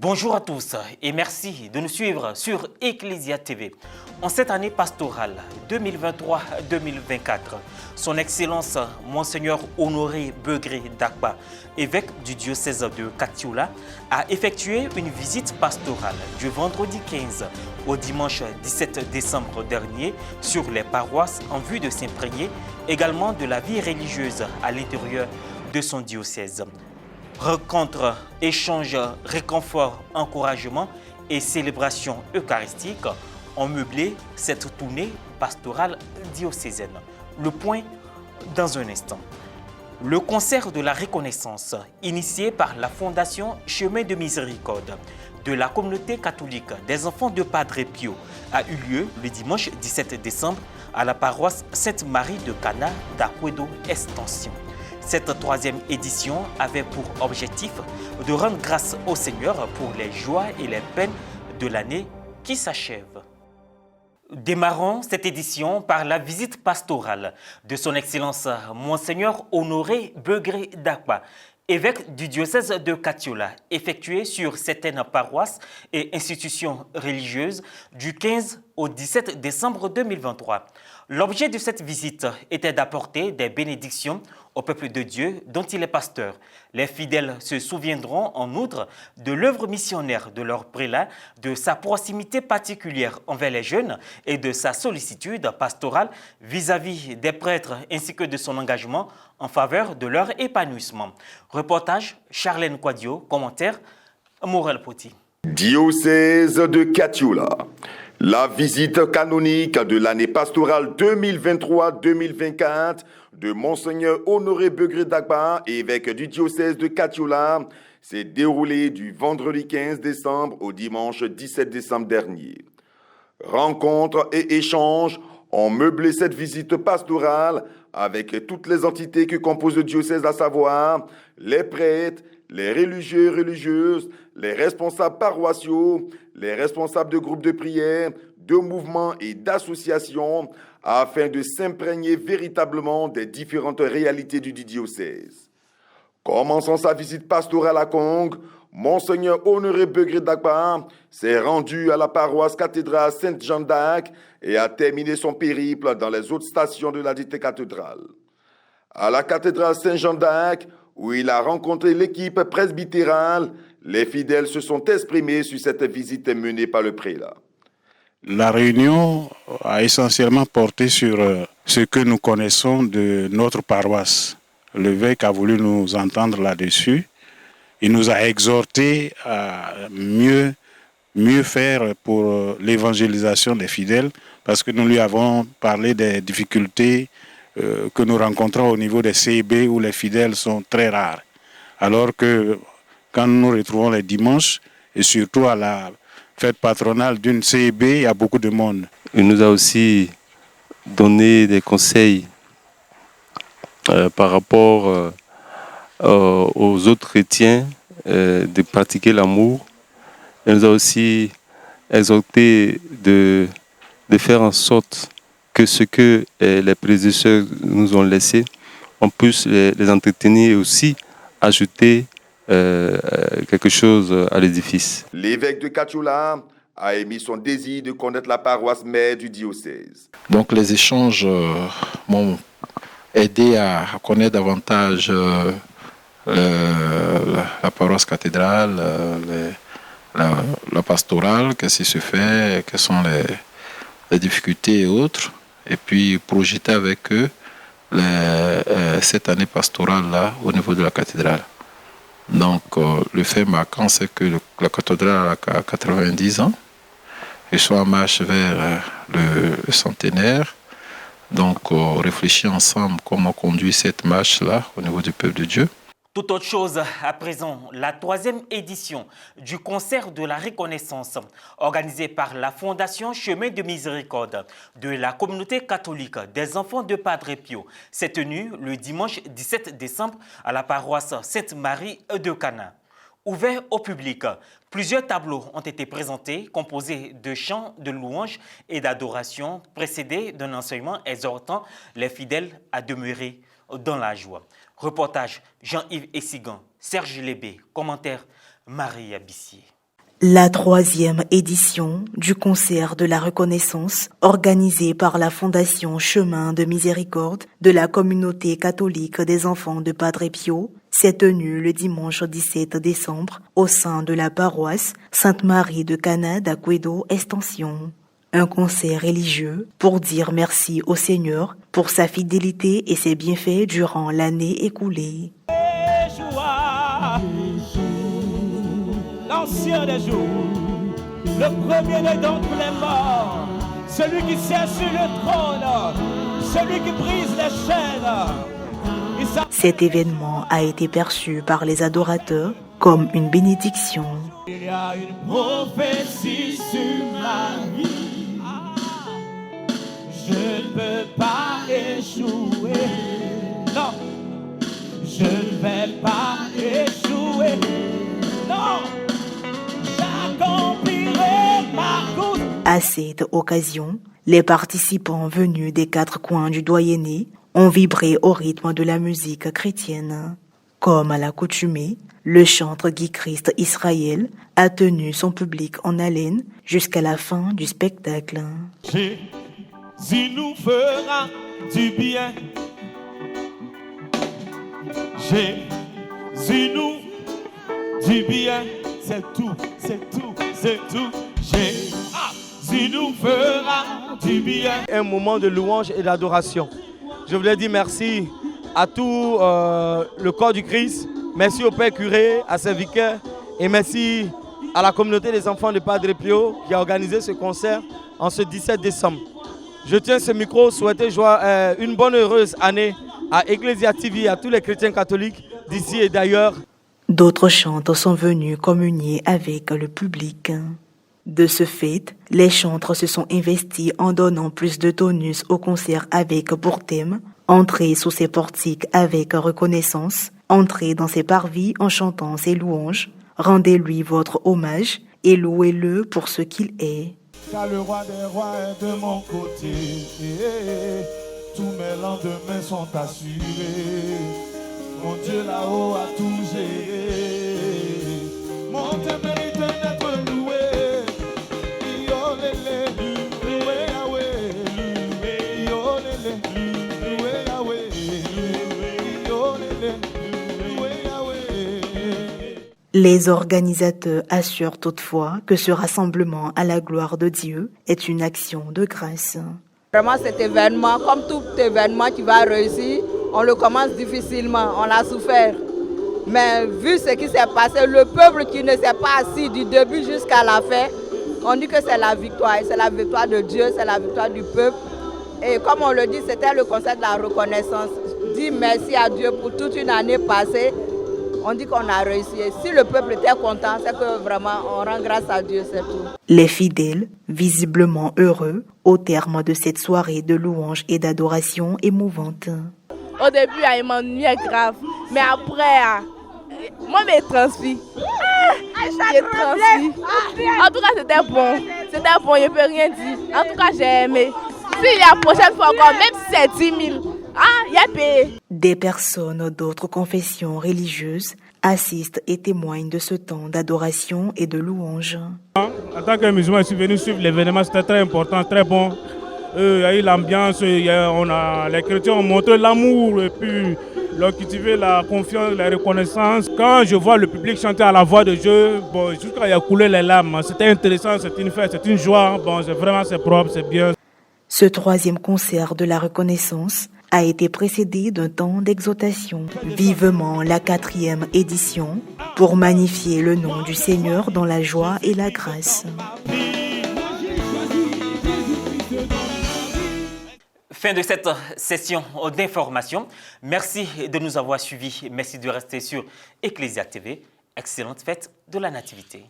Bonjour à tous et merci de nous suivre sur Ecclesia TV. En cette année pastorale 2023-2024, Son Excellence Monseigneur Honoré Begré Dagba, évêque du diocèse de Katioula, a effectué une visite pastorale du vendredi 15 au dimanche 17 décembre dernier sur les paroisses en vue de s'imprégner également de la vie religieuse à l'intérieur de son diocèse. Rencontres, échanges, réconfort, encouragement et célébrations eucharistiques ont meublé cette tournée pastorale diocésaine. Le point dans un instant. Le concert de la reconnaissance, initié par la Fondation Chemin de Miséricorde de la communauté catholique des enfants de Padre Pio, a eu lieu le dimanche 17 décembre à la paroisse Sainte-Marie de Cana d'Akwedo Extension. Cette troisième édition avait pour objectif de rendre grâce au Seigneur pour les joies et les peines de l'année qui s'achève. Démarrons cette édition par la visite pastorale de Son Excellence Monseigneur Honoré Begré Dagba, évêque du diocèse de Katioula, effectuée sur certaines paroisses et institutions religieuses du 15 au 17 décembre 2023. L'objet de cette visite était d'apporter des bénédictions au peuple de Dieu dont il est pasteur. Les fidèles se souviendront en outre de l'œuvre missionnaire de leur prélat, de sa proximité particulière envers les jeunes et de sa sollicitude pastorale vis-à-vis des prêtres ainsi que de son engagement en faveur de leur épanouissement. Reportage Charlène Quadio, commentaire Morel Poti. Diocèse de Katioula. La visite canonique de l'année pastorale 2023-2024 de Monseigneur Honoré Begré Dagba, évêque du diocèse de Katioula, s'est déroulée du vendredi 15 décembre au dimanche 17 décembre dernier. Rencontres et échanges ont meublé cette visite pastorale avec toutes les entités qui composent le diocèse, à savoir les prêtres, les religieux et religieuses, les responsables paroissiaux, les responsables de groupes de prière, de mouvements et d'associations, afin de s'imprégner véritablement des différentes réalités du diocèse. Commençant sa visite pastorale à Kong, Monseigneur Honoré Begré Dagba s'est rendu à la paroisse cathédrale Sainte-Jeanne d'Arc et a terminé son périple dans les autres stations de la dite cathédrale. À la cathédrale Saint-Jean d'Arc, où il a rencontré l'équipe presbytérale, les fidèles se sont exprimés sur cette visite menée par le prélat. La réunion a essentiellement porté sur ce que nous connaissons de notre paroisse. L'évêque a voulu nous entendre là-dessus. Il nous a exhortés à mieux faire pour l'évangélisation des fidèles, parce que nous lui avons parlé des difficultés que nous rencontrons au niveau des CIB où les fidèles sont très rares. Alors que quand nous nous retrouvons les dimanches, et surtout à la fête patronale d'une CIB, il y a beaucoup de monde. Il nous a aussi donné des conseils par rapport aux autres chrétiens de pratiquer l'amour. Il nous a aussi exhorté de faire en sorte que ce que les prédécesseurs nous ont laissé, on puisse les entretenir et aussi ajouter quelque chose à l'édifice. L'évêque de Katioula a émis son désir de connaître la paroisse mère du diocèse. Donc les échanges m'ont aidé à connaître davantage la paroisse cathédrale, la pastorale, qu'est-ce qui se fait, quelles sont les difficultés et autres, et puis projeter avec eux cette année pastorale-là au niveau de la cathédrale. Donc le fait marquant, c'est que la cathédrale a 90 ans, ils sont en marche vers le centenaire. Donc réfléchir ensemble comment conduire cette marche-là au niveau du peuple de Dieu. Tout autre chose à présent, la troisième édition du concert de la reconnaissance organisé par la Fondation Chemin de Miséricorde de la communauté catholique des enfants de Padre Pio s'est tenu le dimanche 17 décembre à la paroisse Sainte-Marie de Cana. Ouvert au public, plusieurs tableaux ont été présentés composés de chants, de louanges et d'adoration précédés d'un enseignement exhortant les fidèles à demeurer dans la joie. Reportage Jean-Yves Essigan, Serge Lébé, commentaire Marie Abissier. La 3e édition du concert de la reconnaissance organisé par la Fondation Chemin de Miséricorde de la communauté catholique des enfants de Padre Pio s'est tenue le dimanche 17 décembre au sein de la paroisse Sainte-Marie de Cana d'Aquedo Extension. Un concert religieux pour dire merci au Seigneur pour sa fidélité et ses bienfaits durant l'année écoulée. L'ancien des jours, le premier d'entre les morts, celui qui siège sur le trône, celui qui brise les chaînes. Cet événement a été perçu par les adorateurs comme une bénédiction. Il y a une prophétie sur ma vie. Je ne peux pas échouer. Non, je ne vais pas échouer. Non. À cette occasion, les participants venus des 4 coins du doyenné ont vibré au rythme de la musique chrétienne. Comme à l'accoutumée, le chantre Guy Christ Israël a tenu son public en haleine jusqu'à la fin du spectacle. Jésus nous fera du bien. Jésus nous du bien. C'est tout, c'est tout, c'est tout. Jésus nous fera du bien. Un moment de louange et d'adoration. Je voulais dire merci à tout le corps du Christ. Merci au Père curé, à ses vicaires. Et merci à la communauté des enfants de Padre Pio qui a organisé ce concert en ce 17 décembre. Je tiens ce micro, souhaiter une bonne heureuse année à Ecclesia TV, à tous les chrétiens catholiques d'ici et d'ailleurs. D'autres chantres sont venus communier avec le public. De ce fait, les chantres se sont investis en donnant plus de tonus au concert avec pour thème « Entrez sous ses portiques avec reconnaissance, entrez dans ses parvis en chantant ses louanges, rendez-lui votre hommage et louez-le pour ce qu'il est. » Car le roi des rois est de mon côté, tous mes lendemains sont assurés. Mon Dieu là-haut a tout géré. Mon Dieu mérite d'être loué. Loué Yahweh, loué Yahweh, loué Yahweh. Les organisateurs assurent toutefois que ce rassemblement à la gloire de Dieu est une action de grâce. Vraiment cet événement, comme tout événement qui va réussir, on le commence difficilement, on a souffert. Mais vu ce qui s'est passé, le peuple qui ne s'est pas assis du début jusqu'à la fin, on dit que c'est la victoire. Et c'est la victoire de Dieu, c'est la victoire du peuple. Et comme on le dit, c'était le concert de la reconnaissance. Dis merci à Dieu pour toute une année passée. On dit qu'on a réussi. Et si le peuple était content, c'est que vraiment on rend grâce à Dieu, c'est tout. Les fidèles, visiblement heureux, au terme de cette soirée de louange et d'adoration émouvante. Au début, il m'ennuyait grave, mais après, moi, je transpire. J'ai transpiré. En tout cas, c'était bon. C'était bon, je ne peux rien dire. En tout cas, j'ai aimé. Si la prochaine fois encore, même si c'est 10 000, il y a payé. Des personnes d'autres confessions religieuses assistent et témoignent de ce temps d'adoration et de louange. En tant que musulman, je suis venu suivre l'événement, c'était très important, très bon. Il y a eu l'ambiance, les chrétiens ont montré l'amour et puis leur cultiver la confiance, la reconnaissance. Quand je vois le public chanter à la voix de Dieu, jusqu'à y a coulé les larmes, c'était intéressant, c'est une fête, c'est une joie, c'est propre, c'est bien. Ce 3e concert de la reconnaissance a été précédé d'un temps d'exaltation. Vivement la 4e édition pour magnifier le nom du Seigneur dans la joie et la grâce. Fin de cette session d'information. Merci de nous avoir suivis. Merci de rester sur Ecclesia TV. Excellente fête de la Nativité.